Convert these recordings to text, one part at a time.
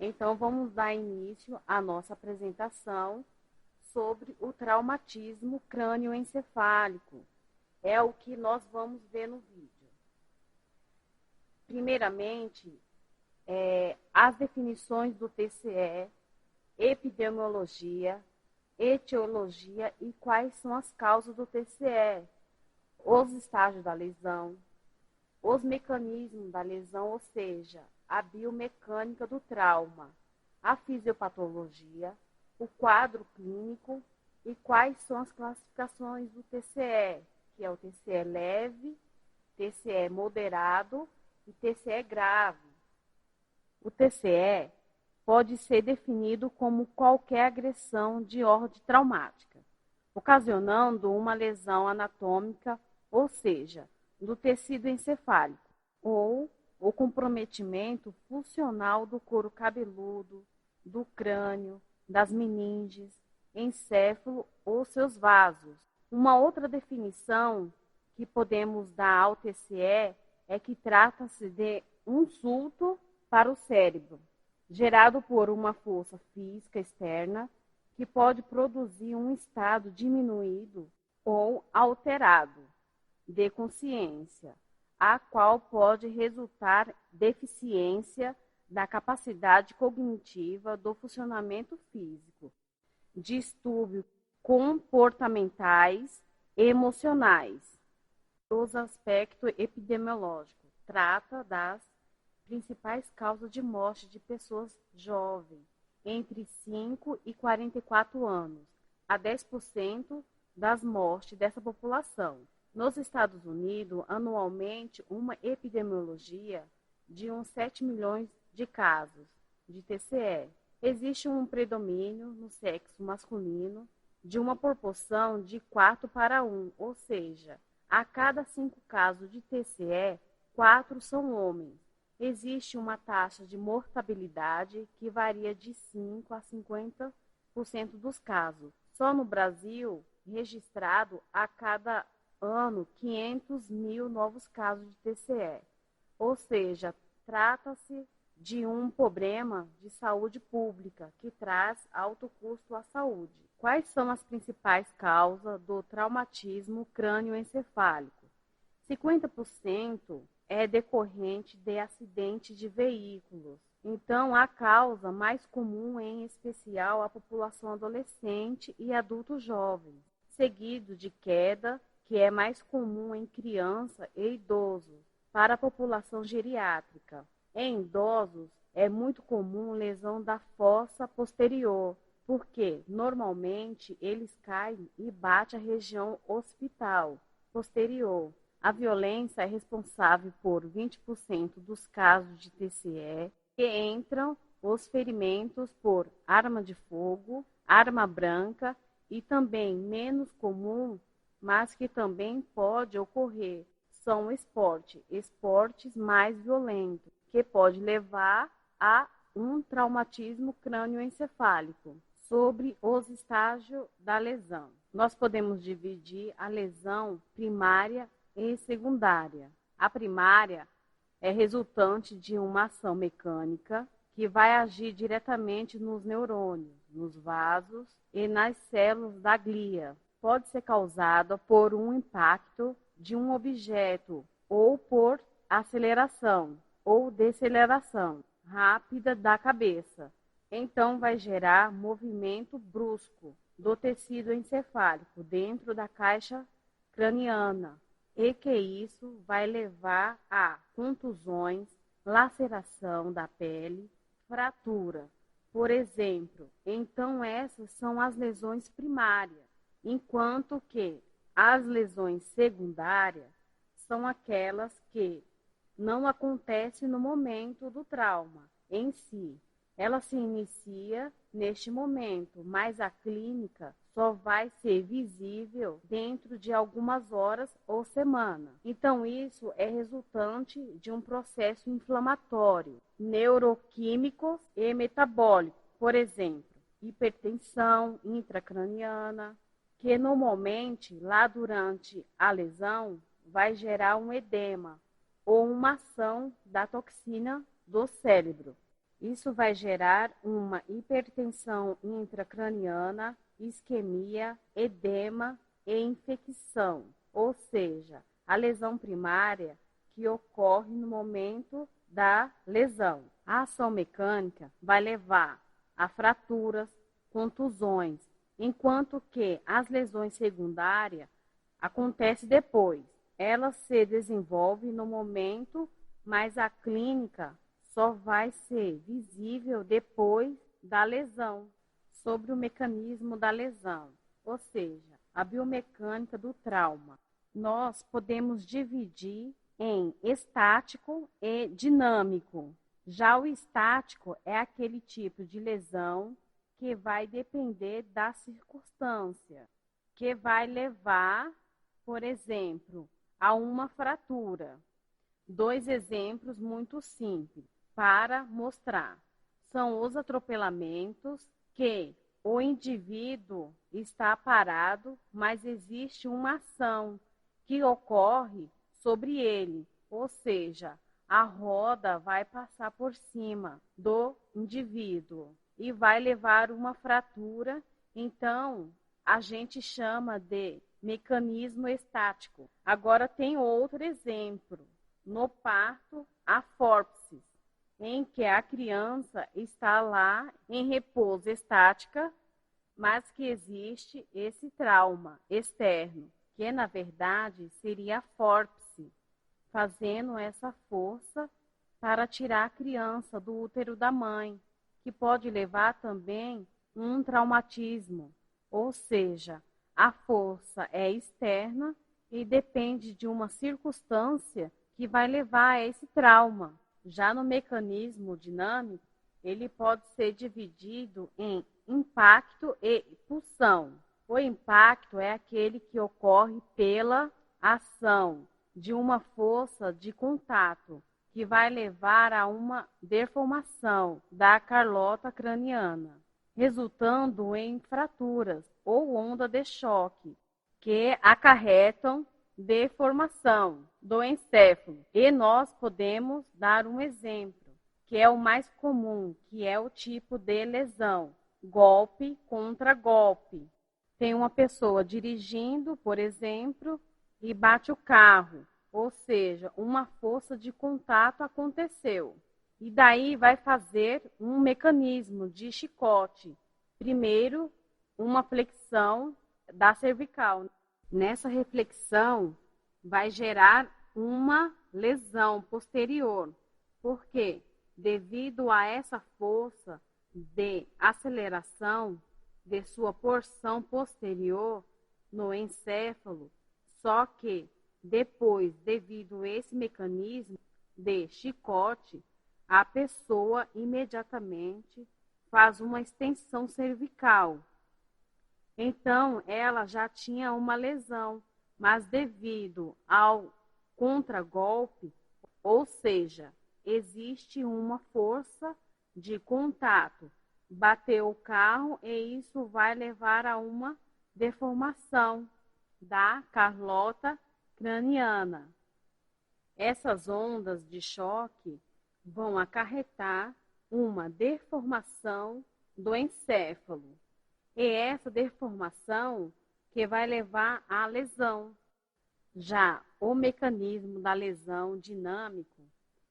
Então, vamos dar início à nossa apresentação sobre o traumatismo crânioencefálico. É o que nós vamos ver no vídeo. Primeiramente, as definições do TCE, epidemiologia, etiologia e quais são as causas do TCE, os estágios da lesão, os mecanismos da lesão, ou seja, a biomecânica do trauma, a fisiopatologia, o quadro clínico e quais são as classificações do TCE, que é o TCE leve, TCE moderado e TCE grave. O TCE pode ser definido como qualquer agressão de ordem traumática, ocasionando uma lesão anatômica, ou seja, do tecido encefálico, ou o comprometimento funcional do couro cabeludo, do crânio, das meninges, encéfalo ou seus vasos. Uma outra definição que podemos dar ao TCE é que trata-se de um insulto para o cérebro, gerado por uma força física externa que pode produzir um estado diminuído ou alterado de consciência, a qual pode resultar deficiência da capacidade cognitiva do funcionamento físico, distúrbios comportamentais e emocionais. Os aspectos epidemiológicos trata das principais causas de morte de pessoas jovens, entre 5 e 44 anos, a 10% das mortes dessa população. Nos Estados Unidos, anualmente, uma epidemiologia de uns 7 milhões de casos de TCE. Existe um predomínio no sexo masculino de uma proporção de 4 para 1, ou seja, a cada 5 casos de TCE, 4 são homens. Existe uma taxa de mortabilidade que varia de 5 a 50% dos casos. Só no Brasil, registrado a cada ano 500 mil novos casos de TCE. Ou seja, trata-se de um problema de saúde pública que traz alto custo à saúde. Quais são as principais causas do traumatismo crânioencefálico? 50% é decorrente de acidente de veículos. Então, a causa mais comum é, em especial, a população adolescente e adultos jovens, seguido de queda, que é mais comum em criança e idosos, para a população geriátrica. Em idosos, é muito comum lesão da fossa posterior, porque, normalmente, eles caem e batem a região occipital posterior. A violência é responsável por 20% dos casos de TCE, que entram os ferimentos por arma de fogo, arma branca e também menos comum, mas que também pode ocorrer, são esportes mais violentos, que pode levar a um traumatismo crânioencefálico. Sobre os estágios da lesão, nós podemos dividir a lesão primária e secundária. A primária é resultante de uma ação mecânica que vai agir diretamente nos neurônios, nos vasos e nas células da glia. Pode ser causada por um impacto de um objeto ou por aceleração ou deceleração rápida da cabeça. Então, vai gerar movimento brusco do tecido encefálico dentro da caixa craniana, e que isso vai levar a contusões, laceração da pele, fratura, por exemplo. Então, essas são as lesões primárias, enquanto que as lesões secundárias são aquelas que não acontecem no momento do trauma em si. Ela se inicia neste momento, mas a clínica só vai ser visível dentro de algumas horas ou semanas. Então, isso é resultante de um processo inflamatório, neuroquímico e metabólico, por exemplo, hipertensão intracraniana, que normalmente, lá durante a lesão, vai gerar um edema ou uma ação da toxina do cérebro. Isso vai gerar uma hipertensão intracraniana, isquemia, edema e infecção, ou seja, a lesão primária que ocorre no momento da lesão. A ação mecânica vai levar a fraturas, contusões, enquanto que as lesões secundárias acontecem depois. Ela se desenvolve no momento, mas a clínica só vai ser visível depois da lesão. Sobre o mecanismo da lesão, ou seja, a biomecânica do trauma. Nós podemos dividir em estático e dinâmico. Já o estático é aquele tipo de lesão que vai depender da circunstância, que vai levar, por exemplo, a uma fratura. Dois exemplos muito simples para mostrar. São os atropelamentos que o indivíduo está parado, mas existe uma ação que ocorre sobre ele, ou seja, a roda vai passar por cima do indivíduo e vai levar uma fratura. Então, a gente chama de mecanismo estático. Agora tem outro exemplo, no parto, a fórceps, em que a criança está lá em repouso estática, mas que existe esse trauma externo, que na verdade seria a fórceps, fazendo essa força para tirar a criança do útero da mãe, que pode levar também um traumatismo, ou seja, a força é externa e depende de uma circunstância que vai levar a esse trauma. Já no mecanismo dinâmico, ele pode ser dividido em impacto e pulsão. O impacto é aquele que ocorre pela ação de uma força de contato, que vai levar a uma deformação da calota craniana, resultando em fraturas ou onda de choque, que acarretam deformação do encéfalo. E nós podemos dar um exemplo, que é o mais comum, que é o tipo de lesão, golpe contra golpe. Tem uma pessoa dirigindo, por exemplo, e bate o carro, ou seja, uma força de contato aconteceu. E daí vai fazer um mecanismo de chicote. Primeiro, uma flexão da cervical. Nessa reflexão, vai gerar uma lesão posterior. Por quê? Devido a essa força de aceleração de sua porção posterior no encéfalo, só que depois, devido a esse mecanismo de chicote, a pessoa imediatamente faz uma extensão cervical. Então, ela já tinha uma lesão, mas devido ao contragolpe, ou seja, existe uma força de contato, bateu o carro e isso vai levar a uma deformação da calota craniana. Essas ondas de choque vão acarretar uma deformação do encéfalo. E essa deformação que vai levar à lesão. Já o mecanismo da lesão dinâmico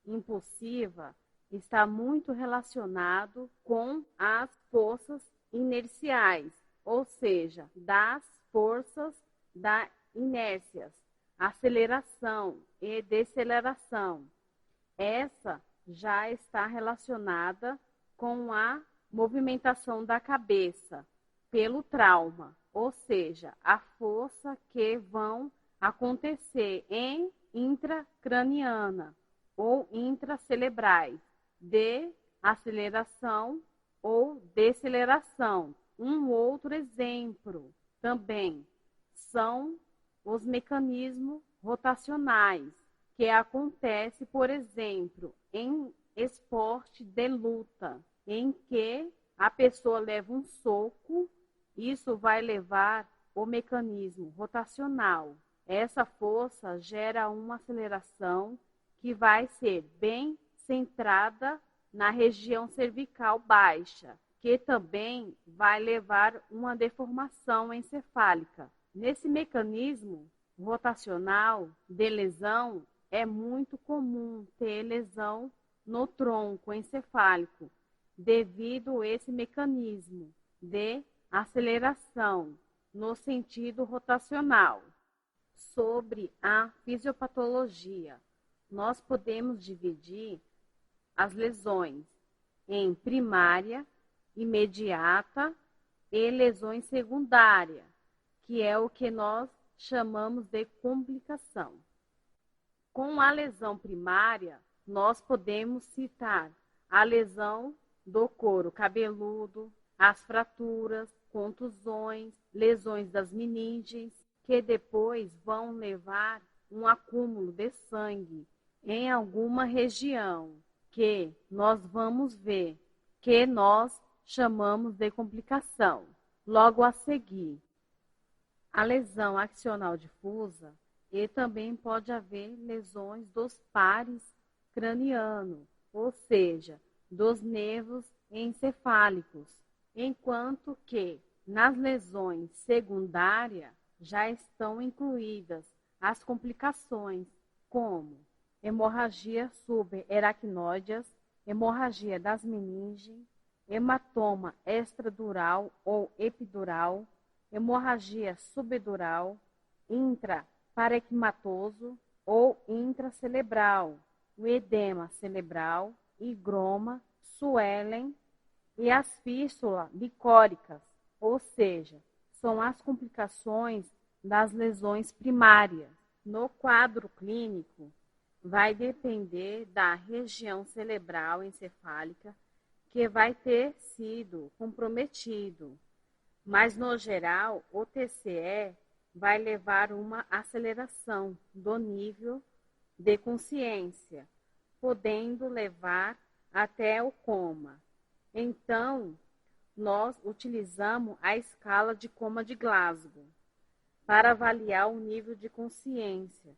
impulsiva está muito relacionado com as forças inerciais, ou seja, das forças da inércia, aceleração e deceleração. Essa já está relacionada com a movimentação da cabeça pelo trauma, ou seja, a força que vão acontecer em intracraniana ou intracerebrais, de aceleração ou deceleração. Um outro exemplo também são os mecanismos rotacionais, que acontece, por exemplo, em esporte de luta, em que a pessoa leva um soco, isso vai levar o mecanismo rotacional. Essa força gera uma aceleração que vai ser bem centrada na região cervical baixa, que também vai levar uma deformação encefálica. Nesse mecanismo rotacional de lesão, é muito comum ter lesão no tronco encefálico, devido a esse mecanismo de aceleração no sentido rotacional. Sobre a fisiopatologia, nós podemos dividir as lesões em primária, imediata e lesões secundárias, que é o que nós chamamos de complicação. Com a lesão primária, nós podemos citar a lesão do couro cabeludo, as fraturas, contusões, lesões das meninges, que depois vão levar um acúmulo de sangue em alguma região, que nós vamos ver, que nós chamamos de complicação. Logo a seguir, a lesão axonal difusa, e também pode haver lesões dos pares cranianos, ou seja, dos nervos encefálicos, enquanto que nas lesões secundárias já estão incluídas as complicações, como hemorragia subaracnoides, hemorragia das meninges, hematoma extradural ou epidural, hemorragia subdural, intraparenquimatoso ou intracerebral, o edema cerebral, higroma, swelling e as fístulas licóricas, ou seja, são as complicações das lesões primárias. No quadro clínico, vai depender da região cerebral encefálica que vai ter sido comprometido, mas no geral o TCE vai levar uma aceleração do nível de consciência, podendo levar até o coma. Então, nós utilizamos a escala de coma de Glasgow para avaliar o nível de consciência.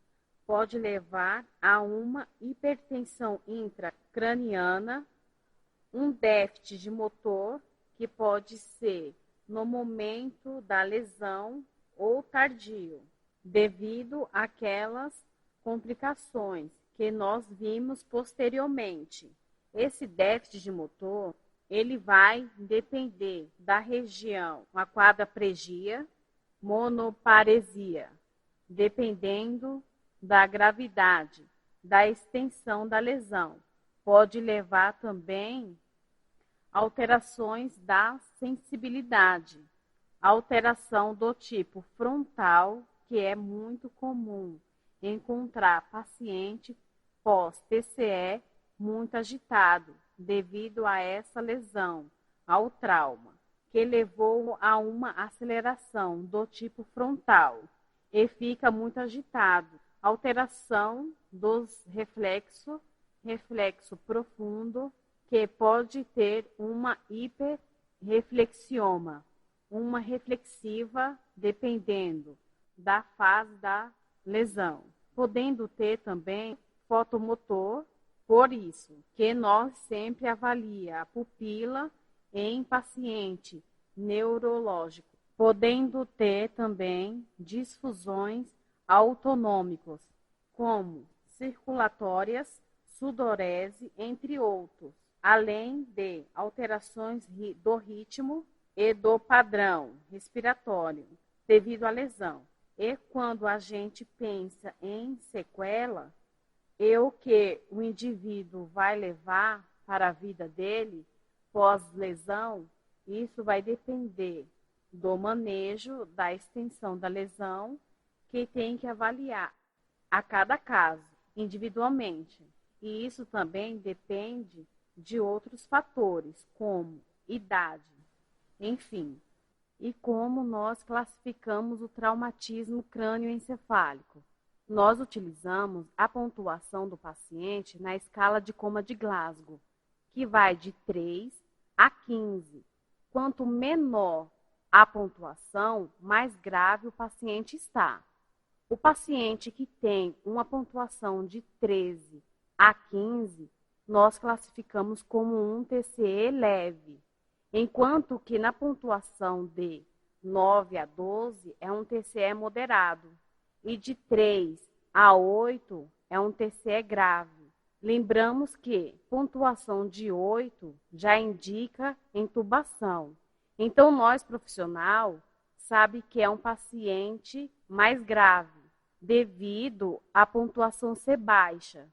Pode levar a uma hipertensão intracraniana, um déficit de motor, que pode ser no momento da lesão ou tardio, devido àquelas complicações que nós vimos posteriormente. Esse déficit de motor, ele vai depender da região, a quadriplegia, monoparesia, dependendo da gravidade, da extensão da lesão. Pode levar também alterações da sensibilidade, alteração do tipo frontal, que é muito comum encontrar paciente pós-TCE muito agitado devido a essa lesão, ao trauma, que levou a uma aceleração do tipo frontal e fica muito agitado. Alteração dos reflexo profundo, que pode ter uma hiperreflexioma, uma reflexiva, dependendo da fase da lesão, podendo ter também fotomotor, por isso que nós sempre avalia a pupila em paciente neurológico, podendo ter também disfunções autonômicas, como circulatórias, sudorese, entre outros, além de alterações do ritmo e do padrão respiratório devido à lesão. E quando a gente pensa em sequela, e o que o indivíduo vai levar para a vida dele pós-lesão, isso vai depender do manejo, da extensão da lesão, que tem que avaliar a cada caso, individualmente. E isso também depende de outros fatores, como idade, enfim. E como nós classificamos o traumatismo crânioencefálico? Nós utilizamos a pontuação do paciente na escala de coma de Glasgow, que vai de 3 a 15. Quanto menor a pontuação, mais grave o paciente está. O paciente que tem uma pontuação de 13 a 15, nós classificamos como um TCE leve, enquanto que na pontuação de 9 a 12 é um TCE moderado e de 3 a 8 é um TCE grave. Lembramos que pontuação de 8 já indica intubação. Então, nós, profissional, sabe que é um paciente mais grave, devido à pontuação ser baixa.